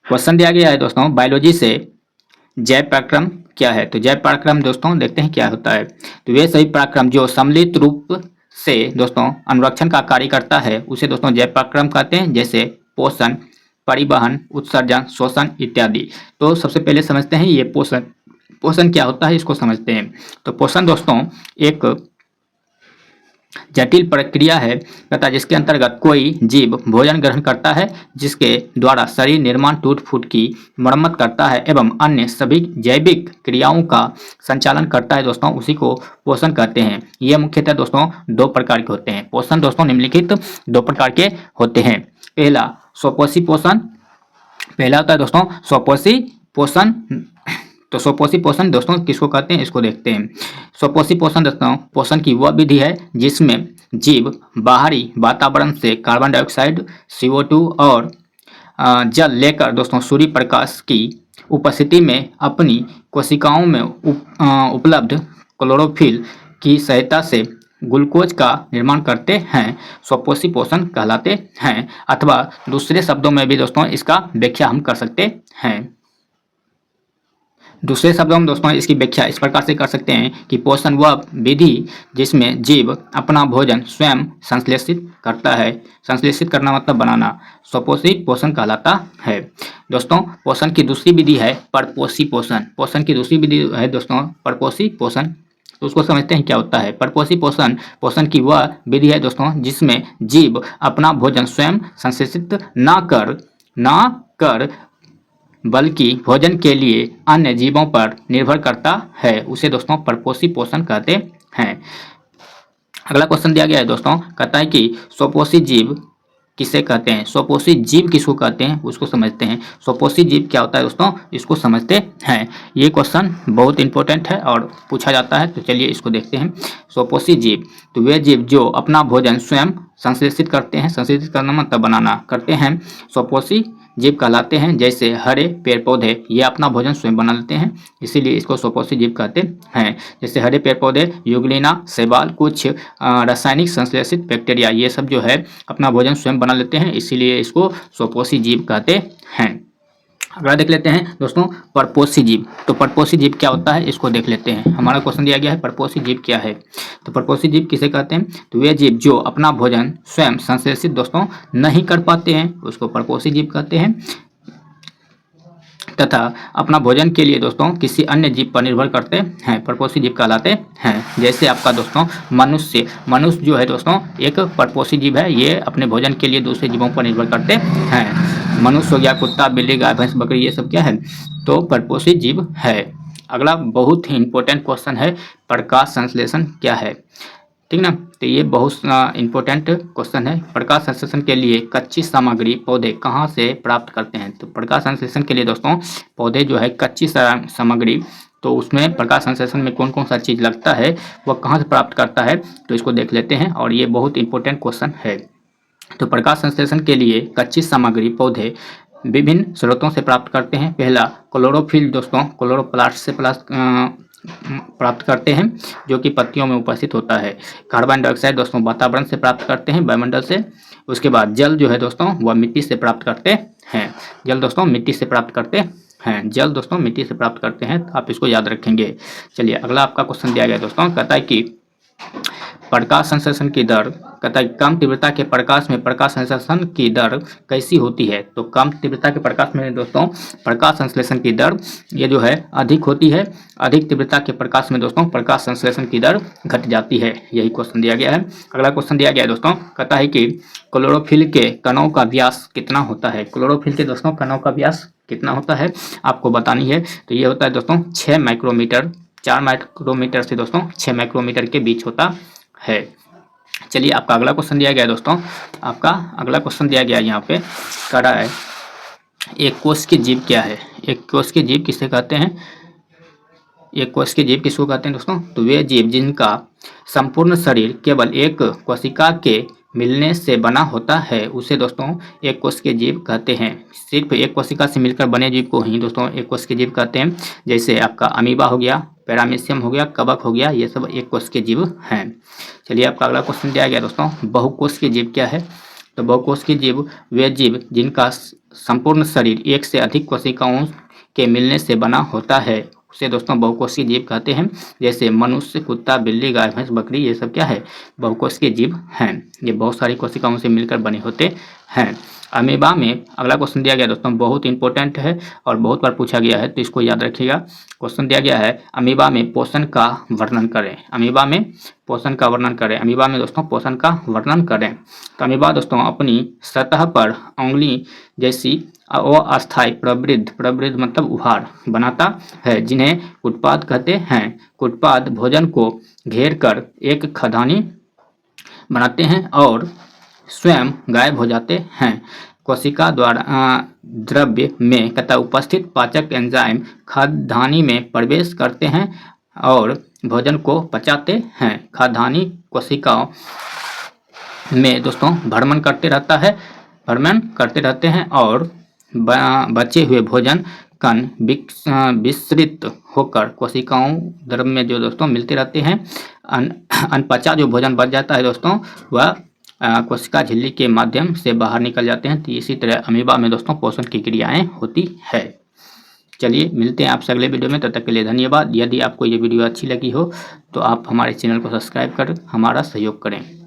Question दिया गया है दोस्तों, बायोलॉजी से जैव पराक्रम क्या है। तो जैव पराक्रम दोस्तों देखते हैं क्या होता है। तो वे सभी पराक्रम जो सम्मिलित रूप से दोस्तों अनुरक्षण का कार्य करता है उसे दोस्तों जैव पराक्रम कहते हैं, जैसे पोषण, परिवहन, उत्सर्जन, शोषण इत्यादि। तो सबसे पहले समझते हैं ये पोषण। पोषण क्या होता है इसको समझते हैं। तो पोषण दोस्तों एक जटिल प्रक्रिया है तथा जिसके अंतर्गत कोई जीव भोजन ग्रहण करता है जिसके द्वारा शरीर निर्माण, टूट फूट की मरम्मत करता है एवं अन्य सभी जैविक क्रियाओं का संचालन करता है दोस्तों, उसी को पोषण कहते हैं। ये मुख्यतः दोस्तों दो प्रकार के होते हैं। पोषण दोस्तों निम्नलिखित दो प्रकार के होते हैं। पहला स्वपोषी पोषण, पहला होता है दोस्तों स्वपोषी पोषण। तो स्वपोषी पोषण दोस्तों किसको कहते हैं इसको देखते हैं। स्वपोषी पोषण दोस्तों पोषण की वह विधि है जिसमें जीव बाहरी वातावरण से कार्बन डाइऑक्साइड, CO2 और जल लेकर दोस्तों सूर्य प्रकाश की उपस्थिति में अपनी कोशिकाओं में उपलब्ध क्लोरोफिल की सहायता से ग्लूकोज का निर्माण करते हैं, स्वपोषी पोषण कहलाते हैं। अथवा दूसरे शब्दों में भी दोस्तों इसका व्याख्या हम कर सकते हैं। दूसरे शब्दों में दोस्तों इसकी व्याख्या इस प्रकार से कर सकते हैं कि पोषण वह विधि जिसमें जीव अपना भोजन स्वयं संश्लेषित करता है। संश्लेषित करना मतलब बनाना, स्वपोषी पोषण कहलाता है। दोस्तों पोषण की दूसरी विधि है परपोषी पोषण। पोषण की दूसरी विधि है दोस्तों परपोषी पोषण। तो उसको समझते हैं क्या होता है। परपोषी पोषण पोषण की वह विधि है दोस्तों जिसमें जीव अपना भोजन स्वयं संश्लेषित ना कर बल्कि भोजन के लिए अन्य जीवों पर निर्भर करता है, उसे दोस्तों परपोषी पोषण कहते हैं। अगला क्वेश्चन दिया गया है दोस्तों, कहता है कि स्वपोषी जीव किसे कहते हैं। स्वपोषी जीव किसको कहते हैं उसको समझते हैं। स्वपोषी जीव क्या होता है दोस्तों इसको समझते हैं। ये क्वेश्चन बहुत इंपॉर्टेंट है और पूछा जाता है, तो चलिए इसको देखते हैं। स्वपोषी जीव तो वे जीव जो अपना भोजन स्वयं संश्लेषित करते हैं, संश्लेषित करना मतलब बनाना करते हैं, स्वपोषी जीव कहलाते हैं। जैसे हरे पेड़ पौधे ये अपना भोजन स्वयं बना लेते हैं, इसीलिए इसको स्वपोषी जीव कहते हैं। जैसे हरे पेड़ पौधे, यूग्लिना, शैवाल, कुछ रासायनिक संश्लेषित बैक्टीरिया ये सब जो है अपना भोजन स्वयं बना लेते हैं, इसीलिए इसको स्वपोषी जीव कहते हैं। अगला देख लेते हैं दोस्तों परपोषी जीव। तो परपोषी जीव क्या होता है इसको देख लेते हैं। हमारा क्वेश्चन दिया गया है परपोषी जीव क्या है। तो परपोषी जीव किसे कहते हैं। तो वे जीव जो अपना भोजन स्वयं संश्लेषित दोस्तों नहीं कर पाते हैं उसको परपोषी जीव कहते हैं, तथा अपना भोजन के लिए दोस्तों किसी अन्य जीव पर निर्भर करते हैं, परपोषी जीव कहलाते हैं। जैसे आपका दोस्तों मनुष्य जो है दोस्तों एक परपोषी जीव है, ये अपने भोजन के लिए दूसरे जीवों पर निर्भर करते हैं। मनुष्य हो गया, कुत्ता, बिल्ली, गाय, भैंस, बकरी ये सब क्या है तो परपोषी जीव है। अगला बहुत ही इंपॉर्टेंट क्वेश्चन है प्रकाश संश्लेषण क्या है, ठीक ना। तो ये बहुत इंपॉर्टेंट क्वेश्चन है। प्रकाश संश्लेषण के लिए कच्ची सामग्री पौधे कहाँ से प्राप्त करते हैं। तो प्रकाश संश्लेषण के लिए दोस्तों पौधे जो है कच्ची सामग्री, तो उसमें प्रकाश संश्लेषण में कौन कौन सा चीज़ लगता है वह कहाँ से प्राप्त करता है तो इसको देख लेते हैं, और ये बहुत इंपॉर्टेंट क्वेश्चन है। तो प्रकाश संश्लेषण के लिए कच्ची सामग्री पौधे विभिन्न स्रोतों से प्राप्त करते हैं। पहला क्लोरोफिल दोस्तों क्लोरोप्लास्ट से प्राप्त करते हैं जो कि पत्तियों में उपस्थित होता है। कार्बन डाइऑक्साइड दोस्तों वातावरण से प्राप्त करते हैं, वायुमंडल से। उसके बाद जल जो है दोस्तों वह मिट्टी से प्राप्त करते हैं। जल दोस्तों मिट्टी से प्राप्त करते हैं, जल दोस्तों मिट्टी से प्राप्त करते हैं, तो आप इसको याद रखेंगे। चलिए अगला आपका क्वेश्चन दिया गया दोस्तों, कहता है कि प्रकाश संश्लेषण की दर, कहता है कम तीव्रता के प्रकाश में प्रकाश संश्लेषण की दर कैसी होती है। तो कम तीव्रता के प्रकाश में दोस्तों प्रकाश संश्लेषण की दर ये जो है अधिक होती है। अधिक तीव्रता के प्रकाश में दोस्तों प्रकाश संश्लेषण की दर घट जाती है। यही क्वेश्चन दिया गया है। अगला क्वेश्चन दिया गया है दोस्तों, कहता है कि क्लोरोफिल के कणों का व्यास कितना होता है। क्लोरोफिल के दोस्तों कणों का व्यास कितना होता है आपको बतानी है। तो ये होता है दोस्तों 6 माइक्रोमीटर, 4 माइक्रोमीटर से दोस्तों 6 माइक्रोमीटर के बीच होता है। चलिए आपका अगला क्वेश्चन दिया गया है दोस्तों, आपका अगला क्वेश्चन दिया गया यहाँ पे कह रहा है एक कोष के जीव क्या है। एक कोष के जीव किसे कहते हैं। एक कोष के जीव किसको कहते हैं दोस्तों। तो वे जीव जिनका संपूर्ण शरीर केवल एक कोशिका के मिलने से बना होता है उसे दोस्तों एक कोष के जीव कहते हैं। सिर्फ एक कोशिका से मिलकर बने जीव को ही दोस्तों एक कोष के जीव कहते हैं। जैसे आपका अमीबा हो गया, पैरामीशियम हो गया, कवक हो गया, ये सब एक कोष के जीव हैं। चलिए आपका अगला क्वेश्चन दिया गया दोस्तों, बहुकोष के जीव क्या है। तो बहुकोशिकीय जीव वे जीव जिनका संपूर्ण शरीर एक से अधिक कोशिकाओं के मिलने से बना होता है उसे दोस्तों बहुकोशिकीय जीव कहते हैं। जैसे मनुष्य, कुत्ता, बिल्ली, गाय, भैंस, बकरी, ये सब क्या है, बहुकोशिकीय जीव हैं। ये बहुत सारी कोशिकाओं से मिलकर बने होते हैं। अमीबा में अगला क्वेश्चन दिया गया दोस्तों, बहुत इंपॉर्टेंट है और बहुत बार पूछा गया है, तो इसको याद रखिएगा। क्वेश्चन दिया गया है, अमीबा में पोषण का वर्णन करें। अमीबा में पोषण का वर्णन करें। अमीबा में दोस्तों पोषण का वर्णन करें। तो अमीबा दोस्तों अपनी सतह पर उंगली जैसी अस्थायी प्रवृत्त मतलब उभार बनाता है, जिन्हें कुटपाद कहते हैं। कुटपाद भोजन को घेर कर एक खदानी बनाते हैं और स्वयं गायब हो जाते हैं। कोशिका द्वारा द्रव्य में तथा उपस्थित पाचक एंजाइम खाद्यानि में प्रवेश करते हैं और भोजन को पचाते हैं। खाद्यानि कोशिकाओं में दोस्तों भ्रमण करते रहते हैं और बचे हुए भोजन कण विसरित होकर कोशिकाओं द्रव्य में जो दोस्तों मिलते रहते हैं। अनपचा जो भोजन बच जाता है दोस्तों वह कोशिका झिल्ली के माध्यम से बाहर निकल जाते हैं। तो इसी तरह अमीबा में दोस्तों पोषण की क्रियाएं होती है। चलिए मिलते हैं आपसे अगले वीडियो में, तब तक के लिए धन्यवाद। यदि आपको ये वीडियो अच्छी लगी हो तो आप हमारे चैनल को सब्सक्राइब कर हमारा सहयोग करें।